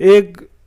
1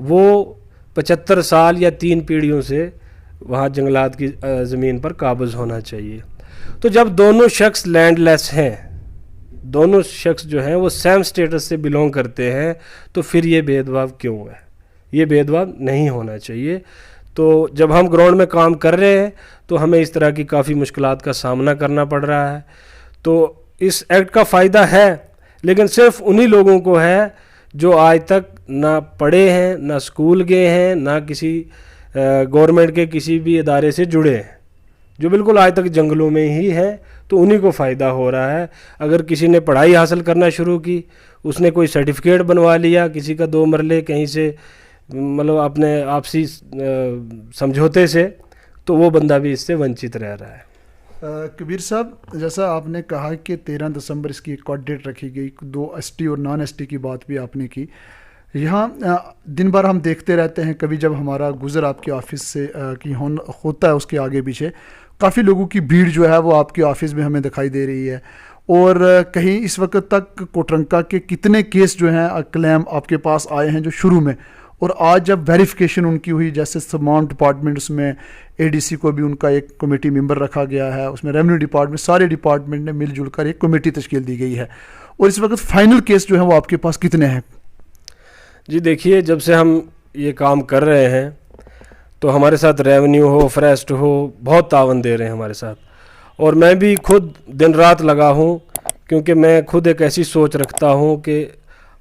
وہ 75 سال یا 3 پیڑھیوں سے وہاں جنگلات کی زمین پر قابض ہونا چاہیے. تو جب دونوں شخص لینڈ لیس ہیں, دونوں شخص جو ہیں وہ سیم سٹیٹس سے بلونگ کرتے ہیں, تو پھر یہ بھید بھاؤ کیوں ہے؟ یہ بھید بھاؤ نہیں ہونا چاہیے. تو جب ہم گراؤنڈ میں کام کر رہے ہیں تو ہمیں اس طرح کی کافی مشکلات کا سامنا کرنا پڑ رہا ہے. تو اس ایکٹ کا فائدہ ہے, لیکن صرف انہی لوگوں کو ہے جو آج تک نہ پڑھے ہیں, نہ اسکول گئے ہیں, نہ کسی گورنمنٹ کے کسی بھی ادارے سے جڑے ہیں, جو بالکل آج تک جنگلوں میں ہی ہیں. تو انہی کو فائدہ ہو رہا ہے. اگر کسی نے پڑھائی حاصل کرنا شروع کی, اس نے کوئی سرٹیفکیٹ بنوا لیا کسی کا 2 مرلے کہیں سے, مطلب اپنے آپسی سمجھوتے سے, تو وہ بندہ بھی اس سے ونچت رہ رہا ہے. کبیر صاحب, جیسا آپ نے کہا کہ 13 دسمبر اس کی ایک ڈیٹ رکھی گئی, 2 ایس ٹی اور نان ایس ٹی کی بات بھی آپ نے کی. یہاں دن بھر ہم دیکھتے رہتے ہیں, کبھی جب ہمارا گزر آپ کے آفس سے کی ہوتا ہے, اس کے آگے پیچھے کافی لوگوں کی بھیڑ جو ہے وہ آپ کے آفس میں ہمیں دکھائی دے رہی ہے. اور کہیں اس وقت تک کوٹرنکا کے کتنے کیس جو ہیں کلیم آپ کے پاس آئے ہیں جو شروع میں, اور آج جب ویریفیکیشن ان کی ہوئی, جیسے تمام ڈپارٹمنٹس میں اے ڈی سی کو بھی ان کا ایک کمیٹی ممبر رکھا گیا ہے, اس میں ریونیو ڈپارٹمنٹ, سارے ڈپارٹمنٹ نے مل جل کر ایک کمیٹی تشکیل دی گئی ہے, اور اس وقت فائنل کیس جو ہیں وہ آپ کے پاس کتنے ہیں؟ جی دیکھیے, جب سے ہم یہ کام کر رہے ہیں تو ہمارے ساتھ ریونیو ہو, فریسٹ ہو, بہت تعاون دے رہے ہیں ہمارے ساتھ. اور میں بھی خود دن رات لگا ہوں, کیونکہ میں خود ایک ایسی سوچ رکھتا ہوں کہ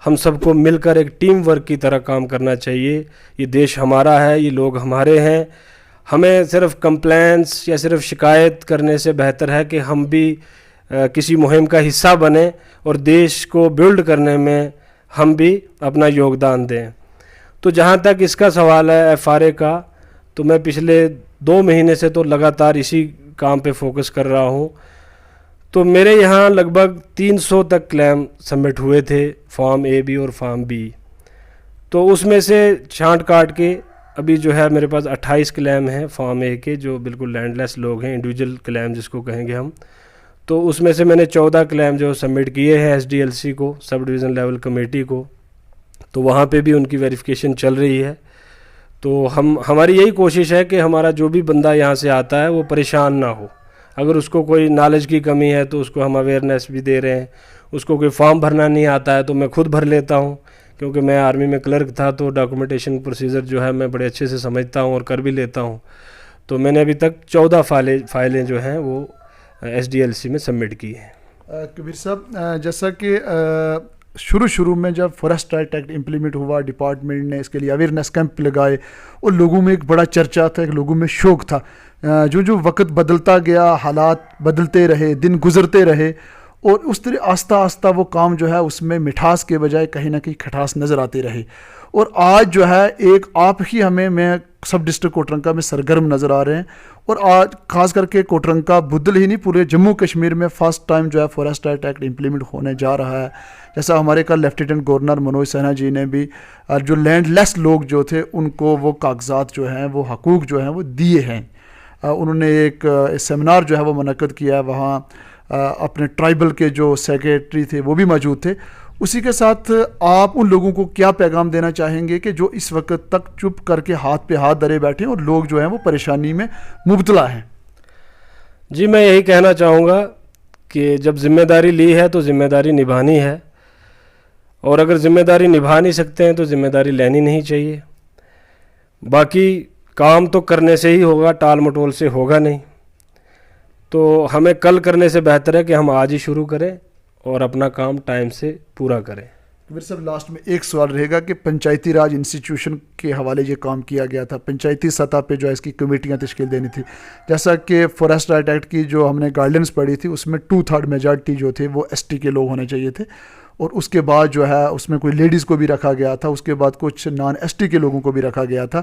ہم سب کو مل کر ایک ٹیم ورک کی طرح کام کرنا چاہیے. یہ دیش ہمارا ہے, یہ لوگ ہمارے ہیں. ہمیں صرف کمپلینس یا صرف شکایت کرنے سے بہتر ہے کہ ہم بھی کسی مہم کا حصہ بنیں اور دیش کو بلڈ کرنے میں ہم بھی اپنا یوگدان دیں. تو جہاں تک اس کا سوال ہے ایف آر اے کا, تو میں پچھلے 2 مہینے سے تو لگاتار اسی کام پہ فوکس کر رہا ہوں. تو میرے یہاں لگ بھگ 300 تک کلیم سبمٹ ہوئے تھے, فارم اے بی اور فارم بی. تو اس میں سے چھانٹ کاٹ کے ابھی جو ہے میرے پاس 28 کلیم ہیں فارم اے کے, جو بالکل لینڈ لیس لوگ ہیں, انڈیویجول کلیم جس کو کہیں گے ہم. تو اس میں سے میں نے 14 کلیم جو سبمٹ کیے ہیں ایس ڈی ایل سی کو, سب ڈویژن لیول کمیٹی کو. تو وہاں پہ بھی ان کی ویریفیکیشن چل رہی ہے. تو ہماری یہی کوشش ہے کہ ہمارا جو بھی بندہ یہاں سے آتا ہے وہ پریشان نہ ہو. اگر اس کو کوئی نالج کی کمی ہے تو اس کو ہم اویئرنیس بھی دے رہے ہیں. اس کو کوئی فارم بھرنا نہیں آتا ہے تو میں خود بھر لیتا ہوں, کیونکہ میں آرمی میں کلرک تھا, تو ڈاکومنٹیشن پروسیجر جو ہے میں بڑے اچھے سے سمجھتا ہوں اور کر بھی لیتا ہوں. تو میں نے ابھی تک 14 فائلیں جو ہیں وہ ایس ڈی ایل سی میں سبمٹ کی ہیں. کبیر صاحب, جیسا کہ شروع میں جب فورسٹ رائٹ ایکٹ امپلیمنٹ ہوا, ڈپارٹمنٹ نے اس کے لیے اویئرنیس کیمپ لگائے اور لوگوں میں ایک بڑا چرچا تھا, ایک لوگوں میں شوق تھا. جو وقت بدلتا گیا, حالات بدلتے رہے, دن گزرتے رہے, اور اس طرح آہستہ آہستہ وہ کام جو ہے اس میں مٹھاس کے بجائے کہیں نہ کہیں کھٹاس نظر آتی رہی. اور آج جو ہے ایک آپ ہی میں سب ڈسٹرکٹ کوٹرنکا میں سرگرم نظر آ رہے ہیں. اور آج خاص کر کے کوٹرنکا بدل ہی نہیں, پورے جموں کشمیر میں فرسٹ ٹائم جو ہے فورسٹ رائٹ ایکٹ امپلیمنٹ ہونے جا رہا ہے. جیسا ہمارے کل لیفٹیننٹ گورنر منوج سنہا جی نے بھی جو لینڈ لیس لوگ جو تھے ان کو وہ کاغذات جو ہیں, وہ حقوق جو ہیں وہ دیے ہیں. انہوں نے ایک سیمینار جو ہے وہ منعقد کیا ہے, وہاں اپنے ٹرائبل کے جو سیکریٹری تھے وہ بھی موجود تھے. اسی کے ساتھ آپ ان لوگوں کو کیا پیغام دینا چاہیں گے کہ جو اس وقت تک چپ کر کے ہاتھ پہ ہاتھ دھرے بیٹھے ہیں اور لوگ جو ہیں وہ پریشانی میں مبتلا ہیں؟ جی میں یہی کہنا چاہوں گا کہ جب ذمہ داری لی ہے تو ذمہ داری نبھانی ہے, اور اگر ذمہ داری نبھا نہیں سکتے ہیں تو ذمہ داری لینی نہیں چاہیے. باقی کام تو کرنے سے ہی ہوگا, ٹال مٹول سے ہوگا نہیں. تو ہمیں کل کرنے سے بہتر ہے کہ ہم آج ہی شروع کریں اور اپنا کام ٹائم سے پورا کریں. کبیر صاحب, لاسٹ میں ایک سوال رہے گا کہ پنچایتی راج انسٹیٹیوشن کے حوالے یہ کام کیا گیا تھا, پنچایتی سطح پہ جو ہے اس کی کمیٹیاں تشکیل دینی تھی. جیسا کہ فورسٹ رائٹ ایکٹ کی جو ہم نے گائیڈنس پڑھی تھی اس میں 2/3 میجارٹی جو تھے وہ ایس ٹی کے لوگ ہونے چاہیے تھے, اور اس کے بعد جو ہے اس میں کوئی لیڈیز کو بھی رکھا گیا تھا, اس کے بعد کچھ نان ایس ٹی کے لوگوں کو بھی رکھا گیا تھا.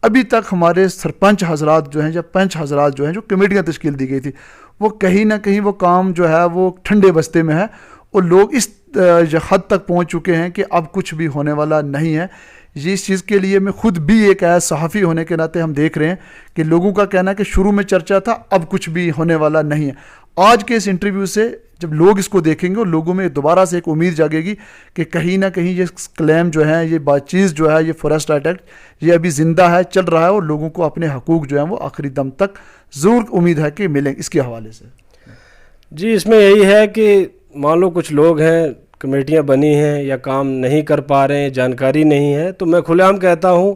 ابھی تک ہمارے سرپنچ حضرات جو ہیں یا پنچ حضرات جو ہیں جو کمیٹیاں تشکیل دی گئی تھی, وہ کہیں نہ کہیں وہ کام جو ہے وہ ٹھنڈے بستے میں ہے, اور لوگ اس حد تک پہنچ چکے ہیں کہ اب کچھ بھی ہونے والا نہیں ہے. یہ اس چیز کے لیے میں خود بھی ایک ایز صحافی ہونے کے ناطے ہم دیکھ رہے ہیں کہ لوگوں کا کہنا ہے کہ شروع میں چرچا تھا, اب کچھ بھی ہونے والا نہیں ہے. آج کے اس انٹرویو سے جب لوگ اس کو دیکھیں گے اور لوگوں میں دوبارہ سے ایک امید جاگے گی کہ کہیں نہ کہیں یہ کلیم جو ہے، یہ بات چیز جو ہے، یہ فارسٹ رائٹ ایکٹ یہ ابھی زندہ ہے، چل رہا ہے، اور لوگوں کو اپنے حقوق جو ہیں وہ آخری دم تک ضرور امید ہے کہ ملیں اس کے حوالے سے۔ جی اس میں یہی ہے کہ مان لو کچھ لوگ ہیں، کمیٹیاں بنی ہیں یا کام نہیں کر پا رہے ہیں، جانکاری نہیں ہے، تو میں کھلے عام کہتا ہوں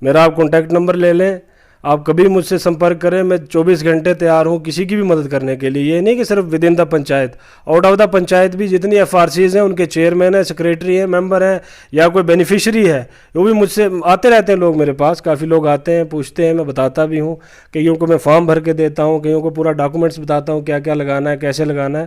میرا آپ کانٹیکٹ نمبر لے لیں، آپ کبھی مجھ سے سمپرک کریں، میں 24 گھنٹے تیار ہوں کسی کی بھی مدد کرنے کے لیے۔ یہ نہیں کہ صرف with in the panchayat, out of the panchayat بھی جتنی ایف آر سیز ہیں، ان کے چیئرمین ہیں، سیکریٹری ہیں، ممبر ہیں، یا کوئی بینیفیشری ہے، وہ بھی مجھ سے آتے رہتے ہیں لوگ، میرے پاس کافی لوگ آتے ہیں، پوچھتے ہیں، میں بتاتا بھی ہوں، کئیوں کو میں فارم بھر کے دیتا ہوں، کئیوں کو پورا ڈاکومنٹس بتاتا ہوں کیا کیا لگانا ہے، کیسے لگانا ہے۔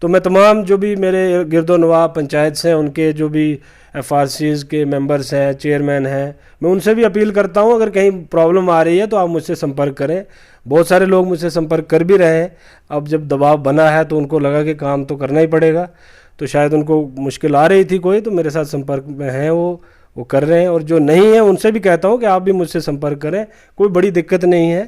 تو میں تمام جو بھی میرے گرد و نواح پنچایت ہیں، ان کے جو بھی ایف آر سیز کے ممبرس ہیں، چیئرمین ہیں، میں ان سے بھی اپیل کرتا ہوں اگر کہیں پرابلم آ رہی ہے تو آپ مجھ سے سمپرک کریں۔ بہت سارے لوگ مجھ سے سمپرک کر بھی رہے ہیں، اب جب دباؤ بنا ہے تو ان کو لگا کہ کام تو کرنا ہی پڑے گا، تو شاید ان کو مشکل آ رہی تھی کوئی، تو میرے ساتھ سمپرک میں ہیں، وہ کر رہے ہیں، اور جو نہیں ہیں ان سے بھی کہتا ہوں کہ آپ بھی مجھ سے سمپرک کریں، کوئی بڑی دقت نہیں ہے۔